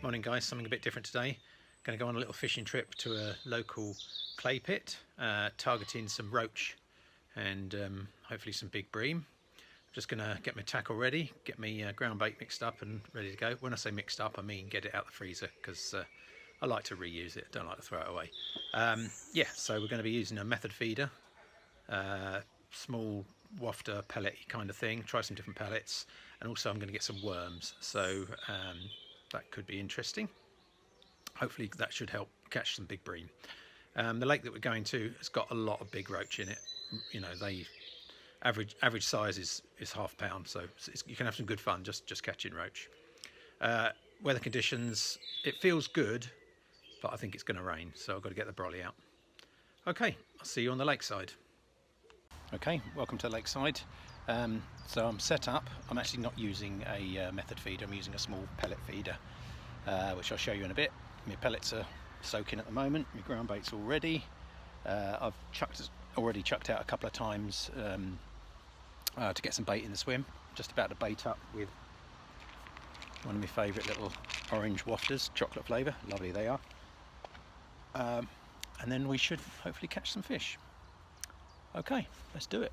Morning guys, something a bit different today. Going to go on a little fishing trip to a local clay pit, targeting some roach and hopefully some big bream. Just going to get my tackle ready, get my ground bait mixed up and ready to go. When I say mixed up, I mean get it out the freezer, because I like to reuse it, don't like to throw it away. Yeah, so we're going to be using a method feeder, small wafter pellet kind of thing, try some different pellets, and also I'm going to get some worms, so that could be interesting. Hopefully that should help catch some big bream. The lake that we're going to has got a lot of big roach in it. You know, they average size is half pound, so you can have some good fun just catching roach. Weather conditions, it feels good, but I think it's going to rain, so I've got to get the brolly out. Okay, I'll see you on the lakeside. Okay, welcome to the lakeside. So I'm set up. I'm actually not using a method feeder, I'm using a small pellet feeder, which I'll show you in a bit. My pellets are soaking at the moment, my ground bait's all ready. I've already chucked out a couple of times to get some bait in the swim. Just about to bait up with one of my favourite little orange wafters, chocolate flavour, lovely they are. And then we should hopefully catch some fish. Okay, let's do it.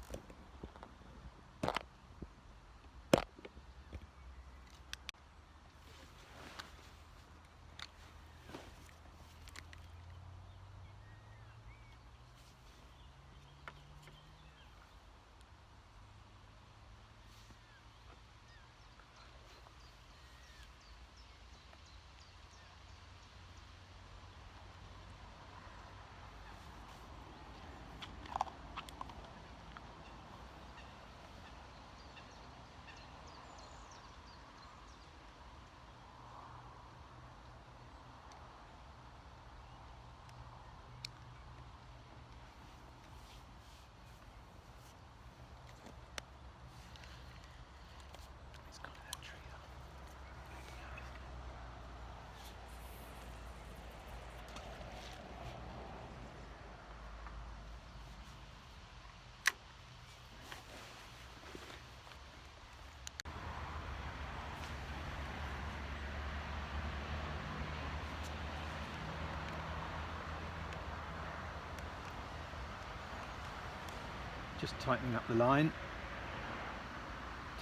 Just tightening up the line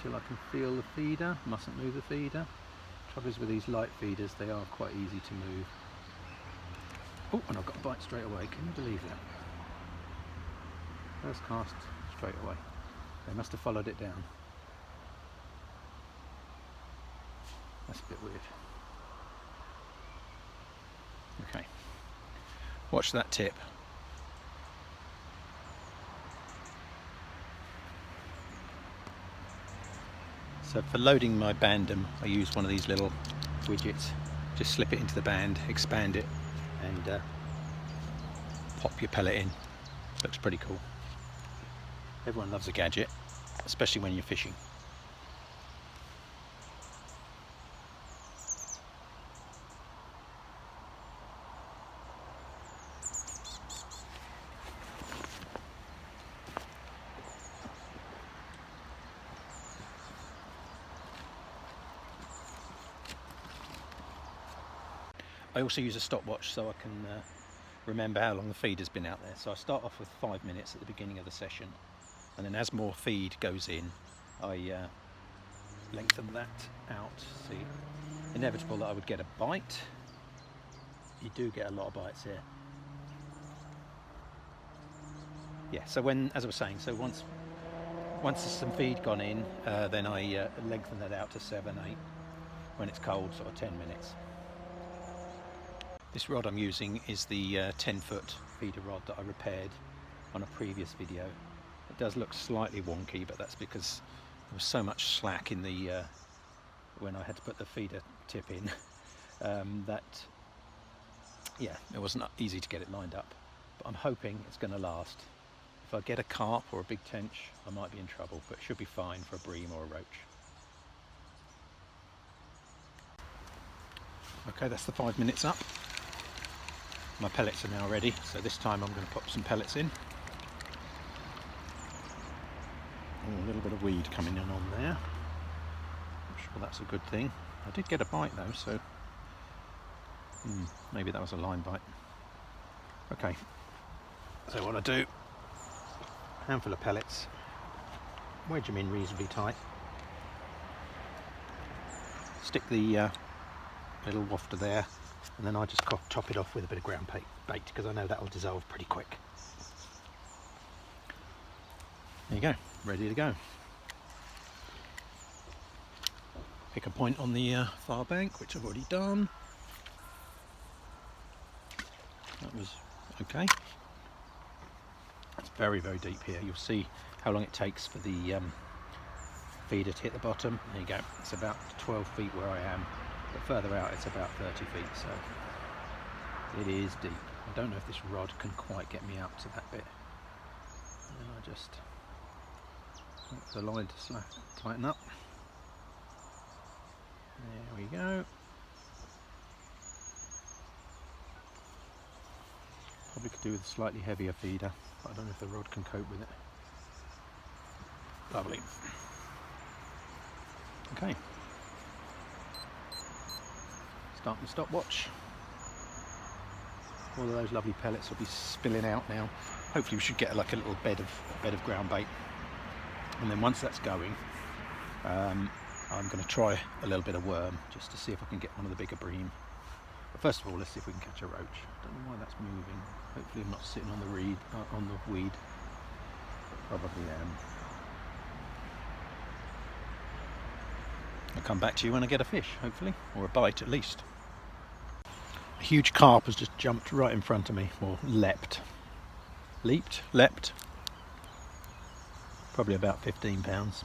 till I can feel the feeder. Mustn't move the feeder. Trouble is with these light feeders, they are quite easy to move. Oh, and I've got a bite straight away. Can you believe that? First cast straight away. They must have followed it down. That's a bit weird. Okay. Watch that tip. So for loading my bandom, I use one of these little widgets. Just slip it into the band, expand it, and pop your pellet in. Looks pretty cool. Everyone loves a gadget, especially when you're fishing. I also use a stopwatch so I can remember how long the feed has been out there. So I start off with 5 minutes at the beginning of the session, and then as more feed goes in, I lengthen that out. See, inevitable that I would get a bite. You do get a lot of bites here. Yeah, so when, as I was saying, so once there's some feed gone in, then I lengthen that out to 7, 8. When it's cold, sort of 10 minutes. This rod I'm using is the 10-foot feeder rod that I repaired on a previous video. It does look slightly wonky, but that's because there was so much slack in the when I had to put the feeder tip in that yeah, it wasn't easy to get it lined up. But I'm hoping it's going to last. If I get a carp or a big tench, I might be in trouble, but it should be fine for a bream or a roach. Okay, that's the 5 minutes up. My pellets are now ready, so this time I'm going to put some pellets in. Oh, a little bit of weed coming in on there. I'm sure that's a good thing. I did get a bite though, so Maybe that was a line bite. Okay, so what I do, handful of pellets, wedge them in reasonably tight, stick the little wafter there, and then I just top it off with a bit of ground bait because I know that will dissolve pretty quick. There you go, ready to go. Pick a point on the far bank, which I've already done. That was okay. It's very, very deep here. You'll see how long it takes for the feeder to hit the bottom. There you go. It's about 12 feet where I am, but further out it's about 30 feet, so it is deep. I don't know if this rod can quite get me up to that bit. And I just want the line to tighten up. There we go. Probably could do with a slightly heavier feeder, but I don't know if the rod can cope with it. Lovely. Okay. Start the stopwatch. All of those lovely pellets will be spilling out now. Hopefully we should get like a little bed of ground bait. And then once that's going, I'm going to try a little bit of worm just to see if I can get one of the bigger bream. But first of all, let's see if we can catch a roach. I don't know why that's moving. Hopefully I'm not sitting on the weed. Probably am. I'll come back to you when I get a fish, hopefully, or a bite at least. A huge carp has just jumped right in front of me, or leapt. Probably about 15 pounds.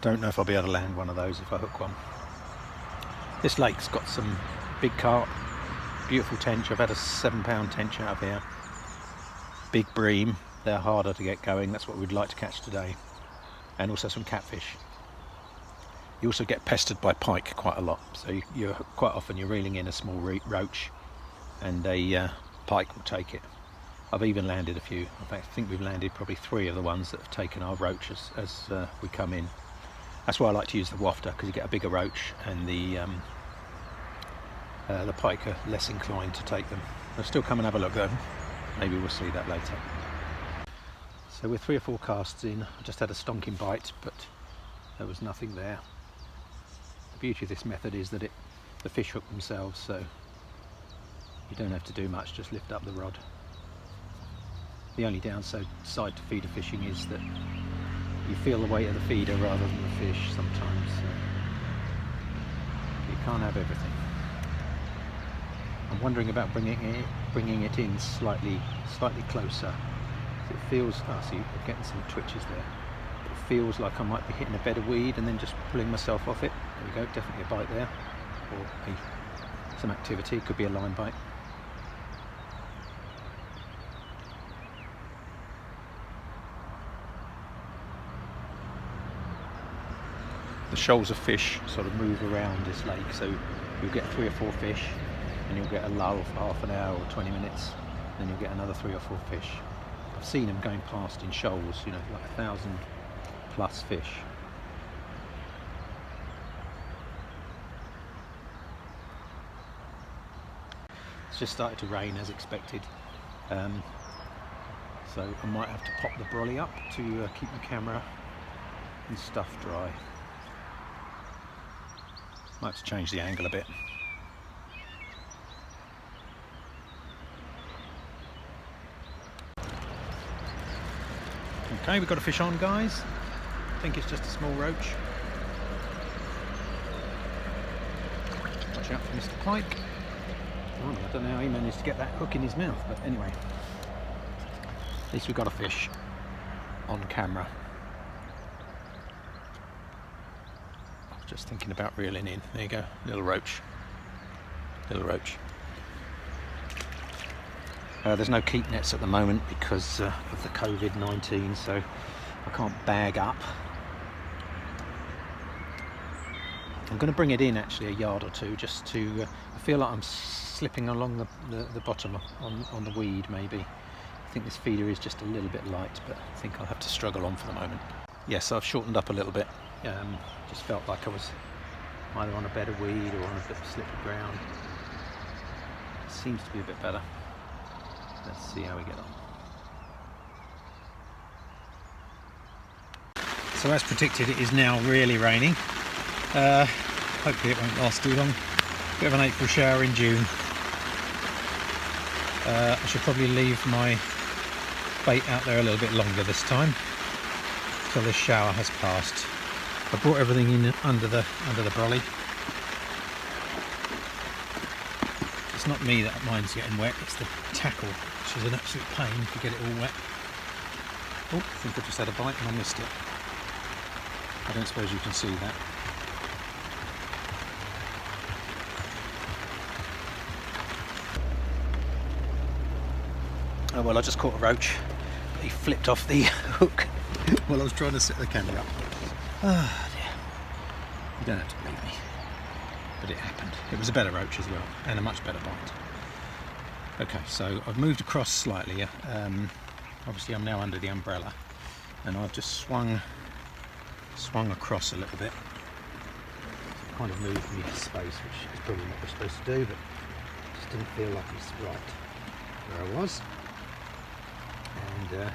Don't know if I'll be able to land one of those if I hook one. This lake's got some big carp, beautiful tench. I've had a 7-pound tench out of here. Big bream, they're harder to get going. That's what we'd like to catch today. And also some catfish. You also get pestered by pike quite a lot. So you're quite often you're reeling in a small roach and a pike will take it. I've even landed a few. In fact, I think we've landed probably 3 of the ones that have taken our roach as we come in. That's why I like to use the wafter, because you get a bigger roach and the pike are less inclined to take them. They'll still come and have a look though. Maybe we'll see that later. So we're 3 or 4 casts in. I just had a stonking bite, but there was nothing there. The beauty of this method is that the fish hook themselves, so you don't have to do much, just lift up the rod. The only downside to feeder fishing is that you feel the weight of the feeder rather than the fish sometimes. So you can't have everything. I'm wondering about bringing it in slightly closer. It feels, see, I'm getting some twitches there. It feels like I might be hitting a bed of weed and then just pulling myself off it. There we go, definitely a bite there, or some activity. It could be a line bite. The shoals of fish sort of move around this lake, so you'll get 3 or 4 fish and you'll get a lull for half an hour or 20 minutes, then you'll get another 3 or 4 fish. I've seen them going past in shoals, you know, like 1,000+ fish. It's just started to rain as expected, so I might have to pop the brolly up to keep the camera and stuff dry. Might have to change the angle a bit. Okay, we've got a fish on, guys. I think it's just a small roach. Watch out for Mr. Pike. Oh, I don't know how he managed to get that hook in his mouth, but anyway. At least we've got a fish on camera. Just thinking about reeling in. There you go, little roach. Little roach. There's no keep nets at the moment because of the COVID-19, so I can't bag up. I'm going to bring it in actually a yard or two just to, I feel like I'm slipping along the bottom on the weed maybe. I think this feeder is just a little bit light, but I think I'll have to struggle on for the moment. Yes, I've shortened up a little bit. Just felt like I was either on a bed of weed or on a bit of slippery ground. seems to be a bit better. Let's see how we get on. So as predicted, it is now really raining. Hopefully it won't last too long. Bit of an April shower in June. I should probably leave my bait out there a little bit longer this time, till this shower has passed. I brought everything in under the brolly. It's not me that mine's getting wet, it's the tackle, which is an absolute pain to get it all wet. Oh, I think I just had a bite and I missed it. I don't suppose you can see that. Oh well, I just caught a roach, but he flipped off the hook while I was trying to set the camera up. Ah dear. You don't have to believe me, but it happened. It was a better roach as well, and a much better bite. Okay, so I've moved across slightly. Obviously I'm now under the umbrella, and I've just swung across a little bit. Kind of moved me to space, which is probably not what we're supposed to do, but just didn't feel like it's right where I was. And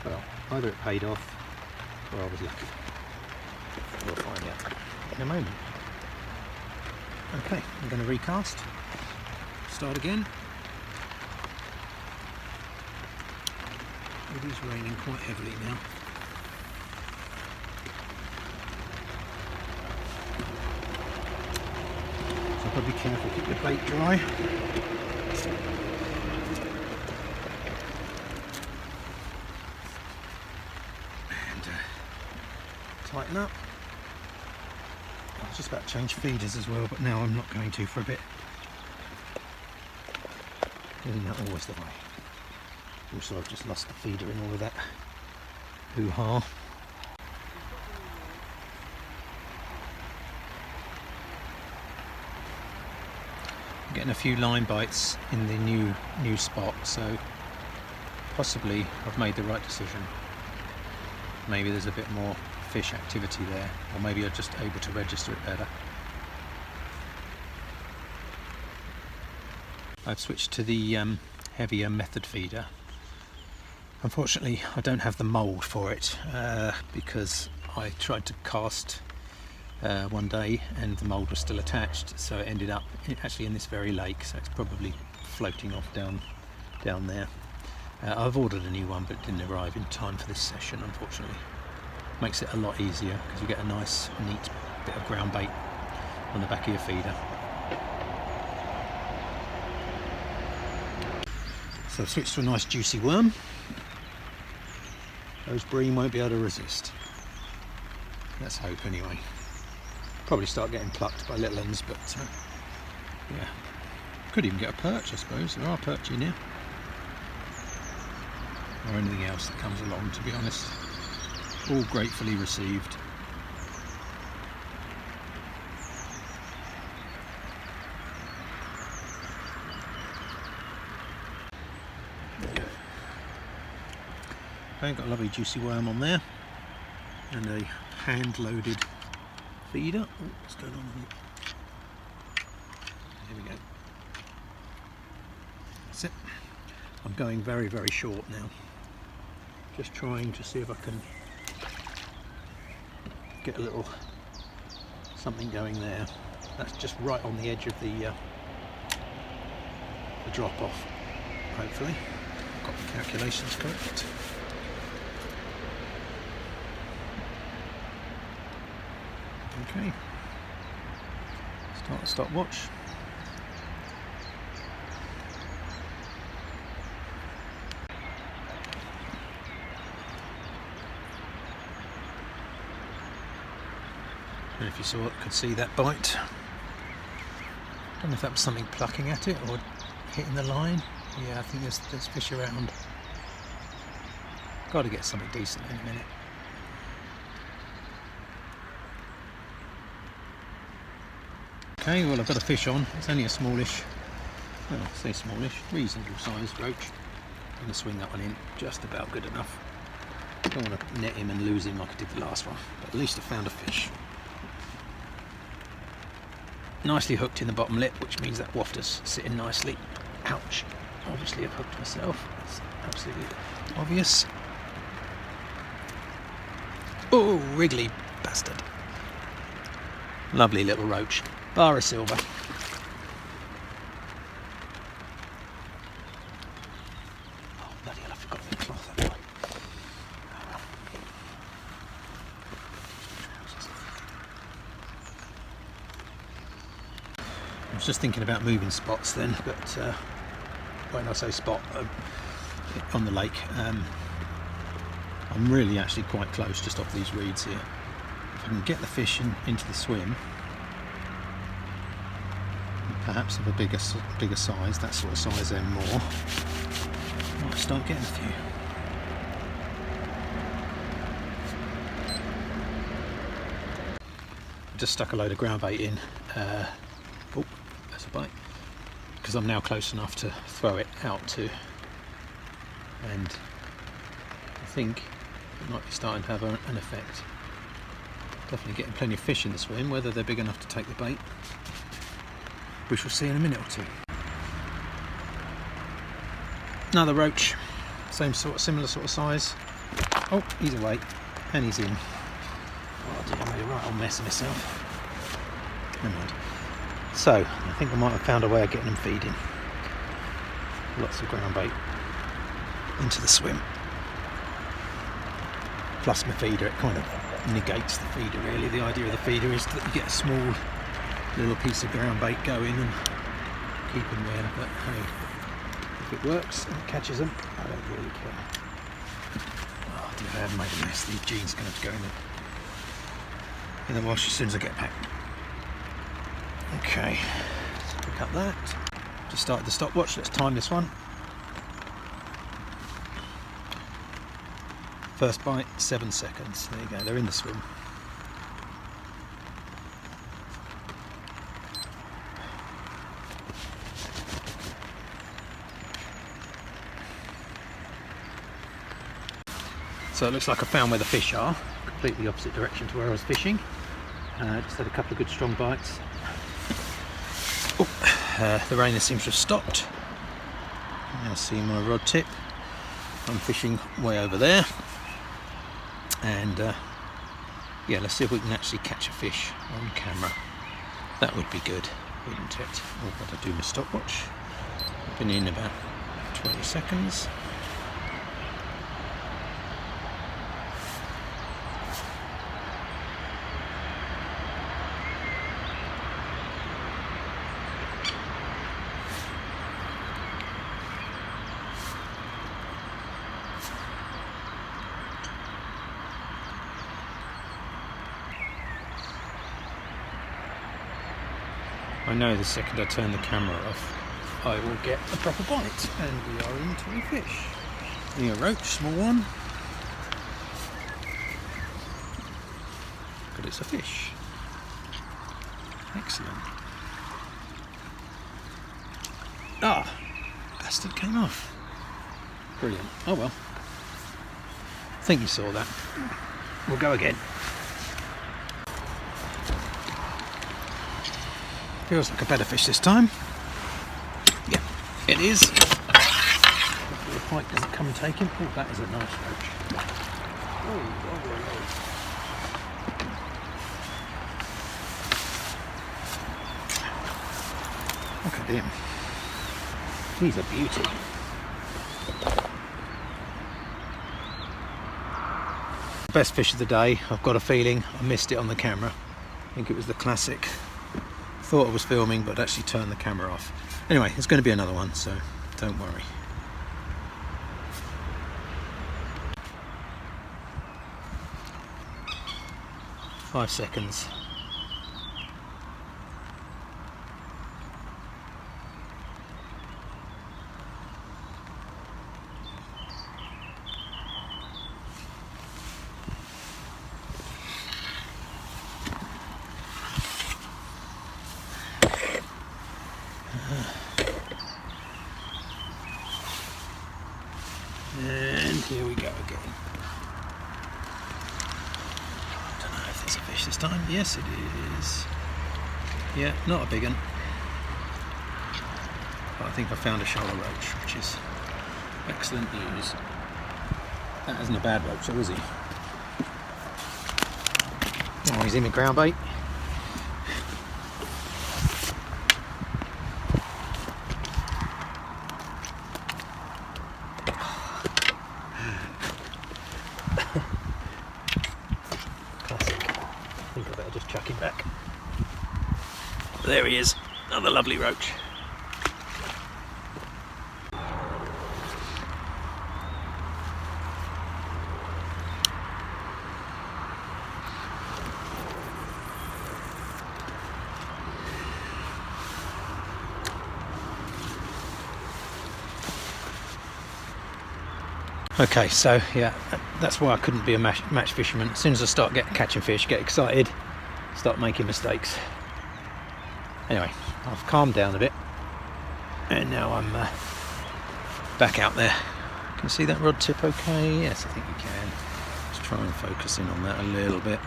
well, either it paid off or I was lucky. We'll find out in a moment. Okay, I'm going to recast, start again. It is raining quite heavily now. So I've got to be careful, keep the bait dry. Tighten up. I was just about to change feeders as well, but now I'm not going to for a bit. Isn't that always the way? Also, I've just lost the feeder in all of that hoo-ha. I'm getting a few line bites in the new spot, so possibly I've made the right decision. Maybe there's a bit more fish activity there, or maybe I'm just able to register it better. I've switched to the heavier method feeder. Unfortunately I don't have the mould for it, because I tried to cast one day and the mould was still attached, so it ended up actually in this very lake, so it's probably floating off down there. I've ordered a new one, but it didn't arrive in time for this session, unfortunately. Makes it a lot easier because you get a nice neat bit of ground bait on the back of your feeder. So I've switched to a nice juicy worm. Those bream won't be able to resist. Let's hope anyway. Probably start getting plucked by little uns, but yeah. Could even get a perch, I suppose. There are perch in here. Or anything else that comes along, to be honest. All gratefully received. Okay, got a lovely juicy worm on there, and a hand-loaded feeder. Oh, what's going on here? There we go. That's it. I'm going very, very short now. Just trying to see if I can get a little something going there. That's just right on the edge of the drop off, hopefully. Got the calculations correct. Okay, start the stopwatch. And if you could see that bite. Don't know if that was something plucking at it or hitting the line. Yeah, I think there's fish around. Got to get something decent in a minute. Okay, well I've got a fish on. It's only a smallish, well, I say smallish, reasonable sized roach. I'm going to swing that one in, just about good enough. Don't want to net him and lose him like I did the last one, but at least I found a fish. nicely hooked in the bottom lip, which means that wafter's sitting nicely. Ouch, obviously I've hooked myself, it's absolutely obvious. Oh, wriggly bastard. Lovely little roach, bar of silver. Oh bloody hell, I forgot the cloth. I was just thinking about moving spots then, but when I say spot on the lake, I'm really actually quite close just off these reeds here. If I can get the fish into the swim, perhaps of a bigger size, that sort of size and more, I might start getting a few. I just stuck a load of ground bait in. Oh, there's a bite. Because I'm now close enough to throw it out to, and I think it might be starting to have an effect. Definitely getting plenty of fish in the swim. Whether they're big enough to take the bait, we shall see in a minute or two. Another roach, similar sort of size. Oh, he's away and he's in. Oh dear, I made a right old mess of myself. Never mind. So, I think I might have found a way of getting them feeding. Lots of ground bait into the swim. Plus my feeder, it kind of negates the feeder really. The idea of the feeder is that you get a small little piece of ground bait going and keep them there. But hey, if it works and it catches them, I don't really care. Oh dear, I haven't made a mess. These jeans are going to have to go in the wash as soon as I get back. Okay, so pick up that. Just started the stopwatch, let's time this one. First bite, 7 seconds. There you go, they're in the swim. So it looks like I found where the fish are, completely opposite direction to where I was fishing. Just had a couple of good strong bites. Oh, the rain seems to have stopped. Now see my rod tip. I'm fishing way over there, and yeah, let's see if we can actually catch a fish on camera. That would be good, wouldn't it? Oh, but I do my stopwatch. I've been in about 20 seconds. I know the second I turn the camera off, I will get a proper bite, and we are into a fish. A roach, small one, but it's a fish. Excellent. Ah, bastard came off. Brilliant. Oh well. I think you saw that. We'll go again. Feels like a better fish this time. Yeah, it is. Hopefully the pike doesn't come and take him. Oh, that is a nice roach. Oh, look at him. He's a beauty. Best fish of the day. I've got a feeling I missed it on the camera. I think it was the classic. Thought I was filming, but actually turned the camera off. Anyway, it's going to be another one, so don't worry. Five seconds. And here we go again. Don't know if there's a fish this time. Yes, it is. Yeah, not a big one. But I think I found a shallow roach, which is excellent news. That isn't a bad roach, though, is he? Oh, he's in the ground bait. Classic. I think I better just chuck him back. There he is, another lovely roach. Okay, so yeah, that's why I couldn't be a match fisherman. As soon as I start catching fish, get excited, start making mistakes. Anyway, I've calmed down a bit, and now I'm back out there. Can you see that rod tip okay? Yes, I think you can. Let's try and focus in on that a little bit.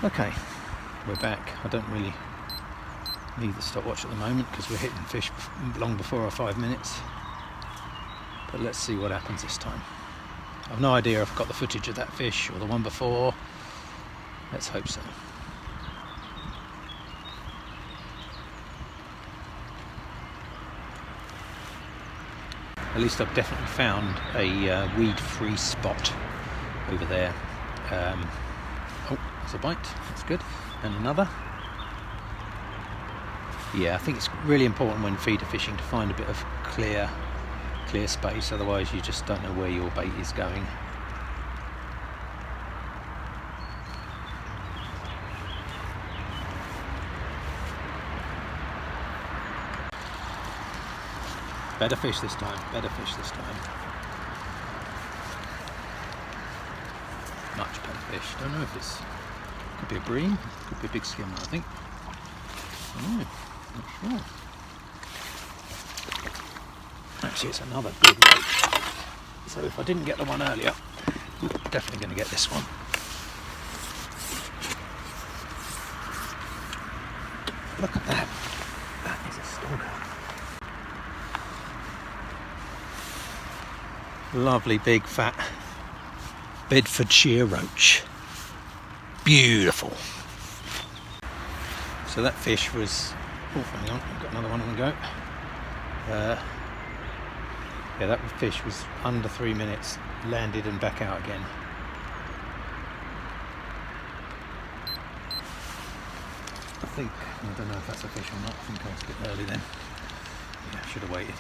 Okay, we're back. I don't really need the stopwatch at the moment because we're hitting fish long before our 5 minutes, but let's see what happens this time. I've no idea if I've got the footage of that fish or the one before. Let's hope so. At least I've definitely found a weed-free spot over there. Oh, there's a bite, that's good, and another. Yeah, I think it's really important when feeder fishing to find a bit of clear space, otherwise you just don't know where your bait is going. Better fish this time, better fish this time. Much better fish. Don't know if it's, could be a bream, could be a big skimmer, I think. Oh. Not sure. Actually, it's another big roach. So if I didn't get the one earlier, I'm definitely going to get this one. Look at that. That is a stonker. Lovely big fat Bedfordshire roach. Beautiful. So that fish was... Oh, hang on, I've got another one on the go. Yeah, that fish was under 3 minutes, landed and back out again. I think, I don't know if that's a fish or not, I think I was a bit early then. Yeah, I should have waited.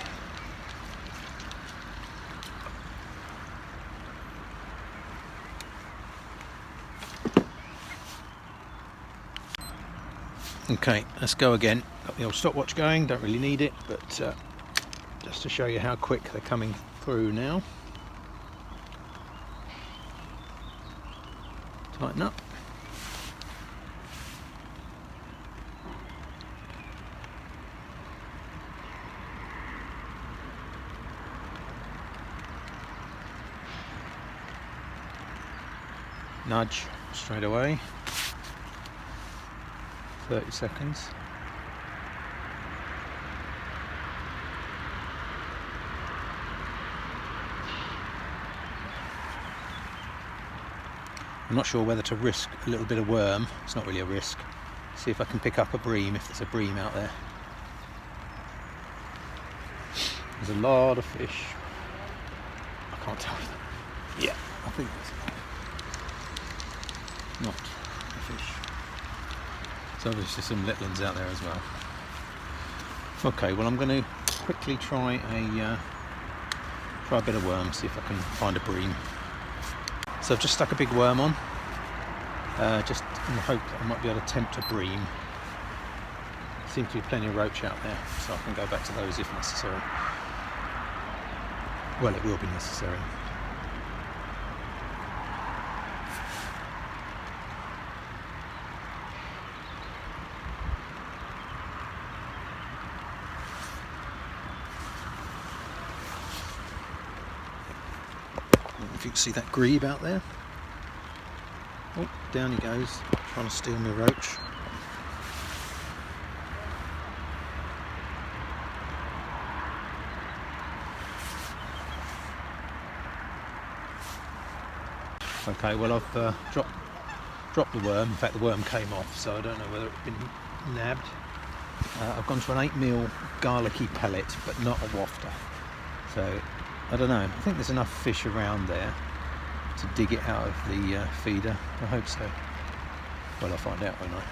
Okay, let's go again. Got the old stopwatch going, don't really need it, but just to show you how quick they're coming through now. Tighten up. Nudge straight away. 30 seconds. I'm not sure whether to risk a little bit of worm. It's not really a risk. See if I can pick up a bream, if there's a bream out there. There's a lot of fish. I can't tell. Yeah, I think that's not a fish. There's obviously some little ones out there as well. Okay, well I'm going to quickly try a bit of worm, see if I can find a bream. So I've just stuck a big worm on, just in the hope that I might be able to tempt a bream. There seems to be plenty of roach out there, so I can go back to those if necessary. Well, it will be necessary. If you can see that grebe out there. Oh, down he goes, trying to steal my roach. Okay, well I've dropped the worm. In fact, the worm came off, so I don't know whether it's been nabbed. I've gone to an 8mm garlicky pellet, but not a wafter. So I don't know. I think there's enough fish around there to dig it out of the feeder. I hope so. Well, I'll find out, won't I?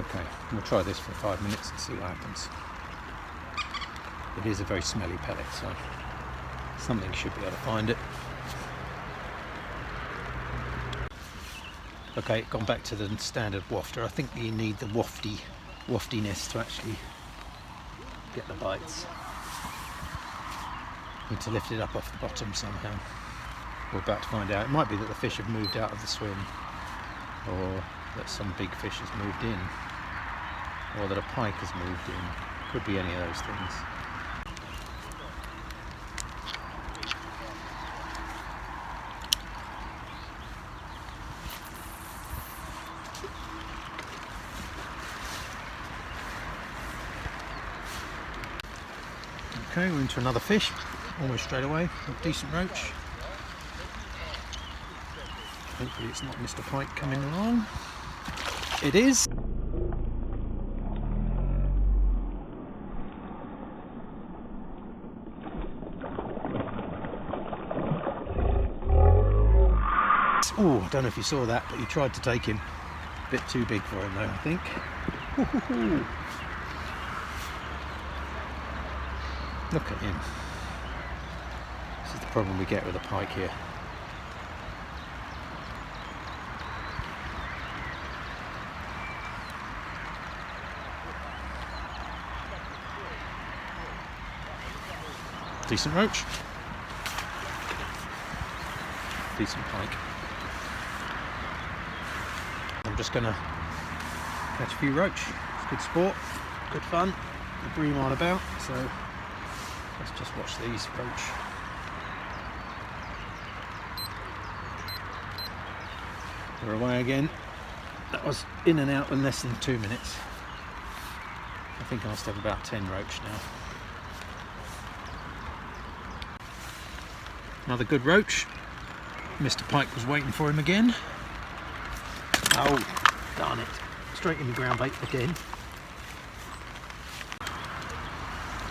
Okay, we'll try this for 5 minutes and see what happens. It is a very smelly pellet, so something should be able to find it. Okay, gone back to the standard wafter. I think you need the waftiness to actually get the bites. Need to lift it up off the bottom somehow. We're about to find out. It might be that the fish have moved out of the swim, or that some big fish has moved in, or that a pike has moved in. Could be any of those things. Okay, we're into another fish, almost straight away, a decent roach. Hopefully it's not Mr. Pike coming along. It is. Oh, I don't know if you saw that, but he tried to take him. A bit too big for him though, I think. Look at him. This is the problem we get with a pike here. Decent roach. Decent pike. I'm just going to catch a few roach. It's good sport, good fun. The bream on about, so let's just watch these roach. We're away again. That was in and out in less than 2 minutes. I think I must have about 10 roach now. Another good roach. Mr. Pike was waiting for him again. Oh, darn it. Straight in the ground bait again.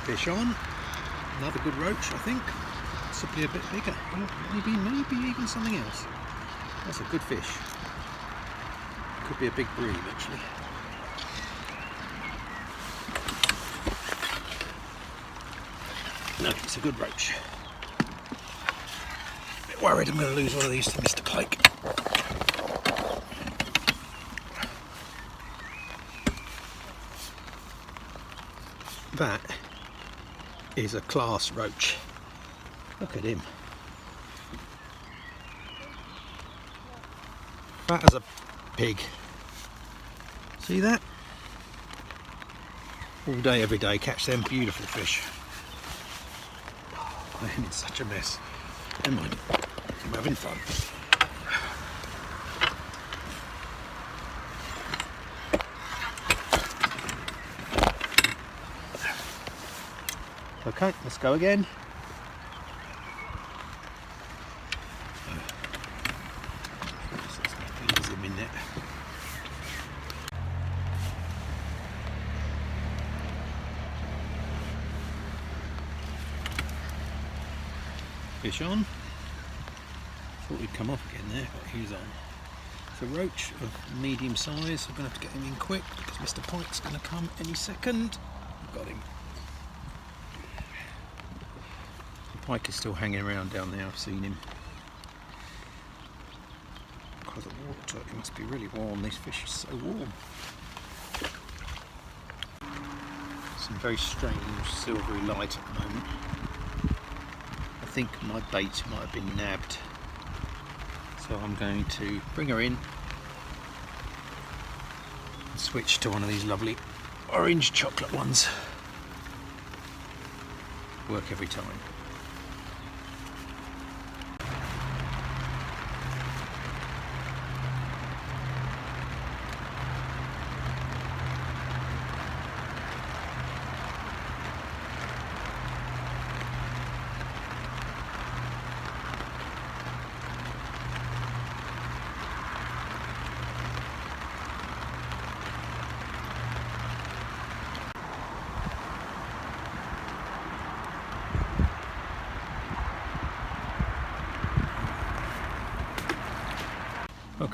Fish on. Another good roach, I think. Possibly a bit bigger. Maybe even something else. That's a good fish. Could be a big bream, actually. No, it's a good roach. A bit worried I'm going to lose one of these to Mr. Pike. That is a class roach. Look at him. Fat as a pig. See that? All day, every day, catch them beautiful fish. I am in such a mess. Never mind, I'm having fun. Okay, let's go again. Ease him in there. Fish on. Thought he'd come off again there, but he's on. It's a roach of medium size. I'm going to have to get him in quick because Mr. Pike's going to come any second. Got him. Pike is still hanging around down there, I've seen him. God, the water, it must be really warm, these fish are so warm. Some very strange silvery light at the moment. I think my bait might have been nabbed. So I'm going to bring her in and switch to one of these lovely orange chocolate ones. Work every time.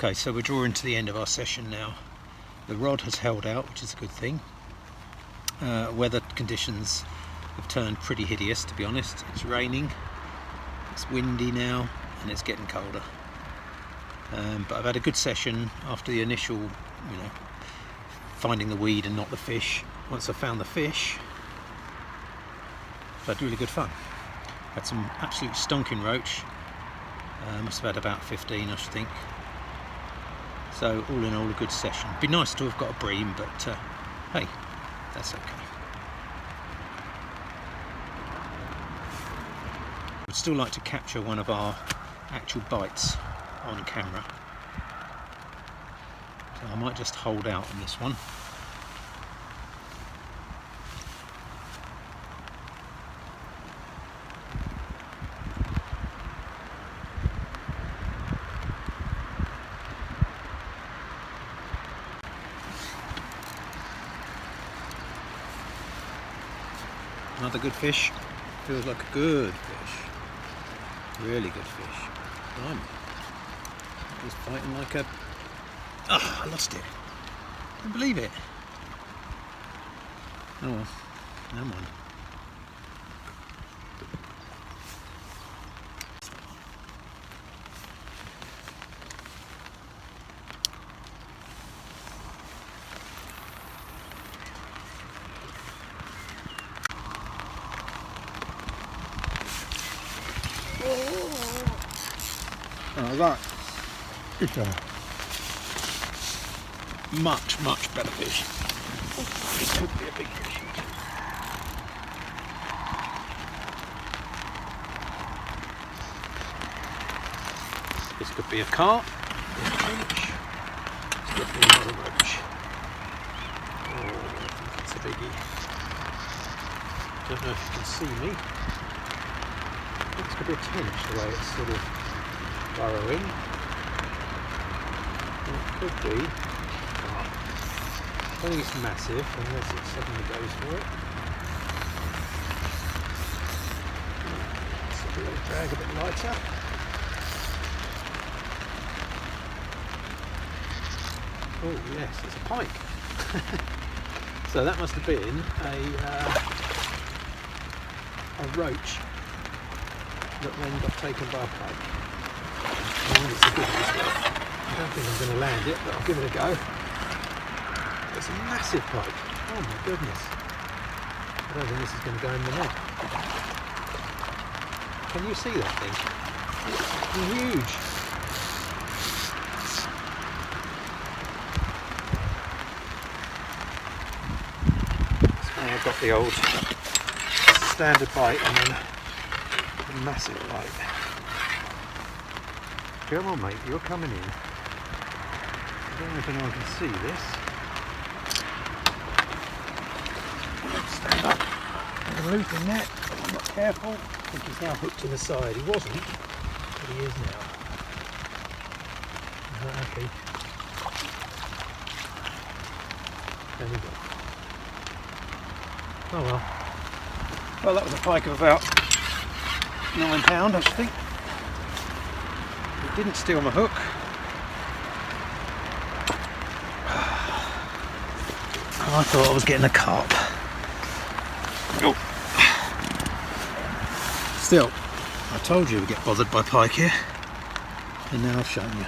Okay, so we're drawing to the end of our session now. The rod has held out, which is a good thing. Weather conditions have turned pretty hideous, to be honest. It's raining, it's windy now, and it's getting colder. But I've had a good session after the initial, finding the weed and not the fish. Once I found the fish, I've had really good fun. Had some absolute stonking roach. Must have had about 15, I should think. So all in all, a good session. Be nice to have got a bream, but hey, that's okay. I'd still like to capture one of our actual bites on camera. So I might just hold out on this one. Another good fish. Feels like a good fish. Really good fish. Blimey. He's fighting like a... Oh, I lost it. I can't believe it. Oh well, never mind. Oh, that is a much better fish. It could be a big fish. This could be a carp, a roach. It's definitely not a roach. Oh, I think it's a biggie. Don't know if you can see me. This could be a tench, the way it's sort of burrowing. It could be. I don't think it's massive unless it suddenly goes for it. So we'll drag a bit lighter. Oh yes, it's a pike. So that must have been a roach that then got taken by a pike. Oh, it's a good one. I don't think I'm going to land it, but I'll give it a go. It's a massive pike. Oh my goodness. I don't think this is going to go in the net. Can you see that thing? It's huge. So I've got the old standard bite and then a massive bite. Come on mate, you're coming in. I don't know if anyone can see this. Stand up. I'm looping net. I'm not careful. I think he's now hooked to the side. He wasn't, but he is now. Is that happy? There we go. Oh well. Well, that was a pike of about £9, I should think. It didn't steal my hook. Oh, I thought I was getting a carp. Oh. Still, I told you we get bothered by pike here, and now I've shown you.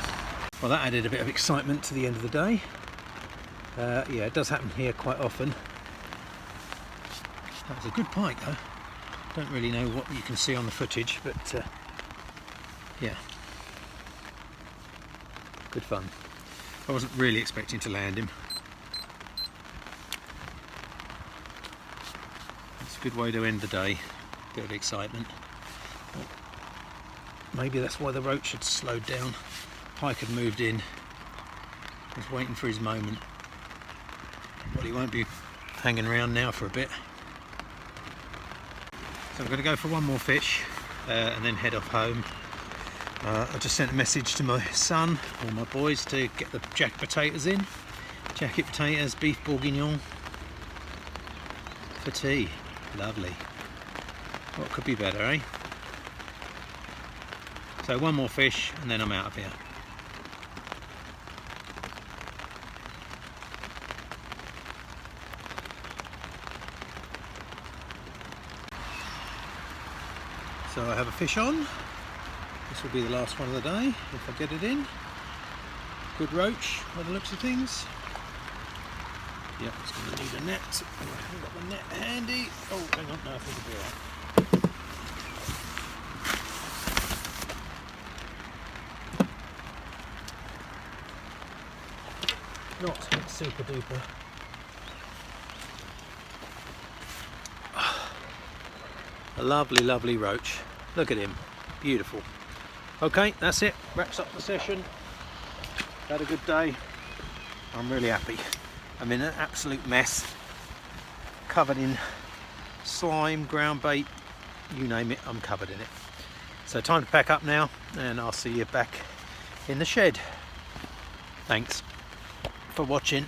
Well, that added a bit of excitement to the end of the day. Yeah, it does happen here quite often. That was a good pike though. Don't really know what you can see on the footage, but yeah, good fun. I wasn't really expecting to land him. It's a good way to end the day. Bit of excitement. Well, maybe that's why the roach had slowed down. Pike had moved in. He was waiting for his moment. Well, he won't be hanging around now for a bit. So I'm going to go for one more fish and then head off home. I just sent a message to my son or my boys to get the jacket potatoes in. Jacket potatoes, beef bourguignon for tea. Lovely. What could be better, eh? So one more fish and then I'm out of here. So I have a fish on. This will be the last one of the day if I get it in. Good roach by the looks of things. Yep, it's going to need a net. I haven't got the net handy. Oh, hang on, no, I think it'll be alright. Not super duper. A lovely, lovely roach. Look at him. Beautiful. Okay, that's it. Wraps up the session. Had a good day. I'm really happy. I'm in an absolute mess. Covered in slime, ground bait, you name it, I'm covered in it. So time to pack up now, and I'll see you back in the shed. Thanks for watching.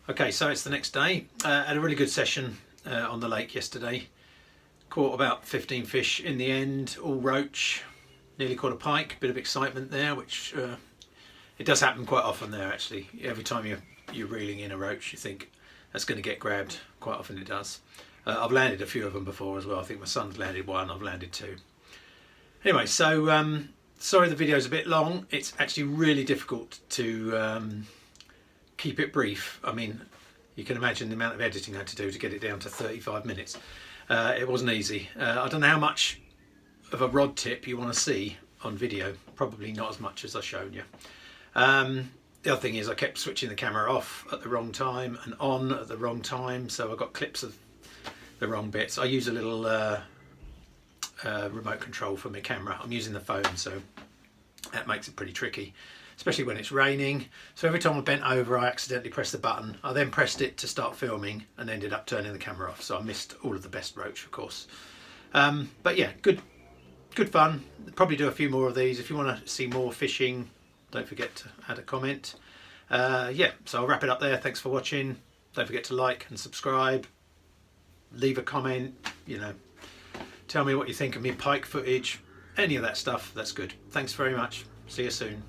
Okay, so it's the next day. Had a really good session on the lake yesterday. Caught about 15 fish in the end, all roach. Nearly caught a pike. Bit of excitement there, which it does happen quite often there actually. Every time you're reeling in a roach, you think that's going to get grabbed. Quite often it does. I've landed a few of them before as well. I think my son's landed one, I've landed two. Anyway, so sorry the video's a bit long. It's actually really difficult to keep it brief. I mean, you can imagine the amount of editing I had to do to get it down to 35 minutes. It wasn't easy. I don't know how much of a rod tip you want to see on video. Probably not as much as I've shown you. The other thing is I kept switching the camera off at the wrong time and on at the wrong time, so I got clips of the wrong bits. I use a little remote control for my camera. I'm using the phone, so that makes it pretty tricky, especially when it's raining. So every time I bent over, I accidentally pressed the button. I then pressed it to start filming and ended up turning the camera off, so I missed all of the best roach, of course. But yeah, good fun. Probably do a few more of these. If you want to see more fishing, don't forget to add a comment. Yeah, so I'll wrap it up there. Thanks for watching. Don't forget to like and subscribe. Leave a comment, you know, tell me what you think of me pike footage, any of that stuff. That's good. Thanks very much. See you soon.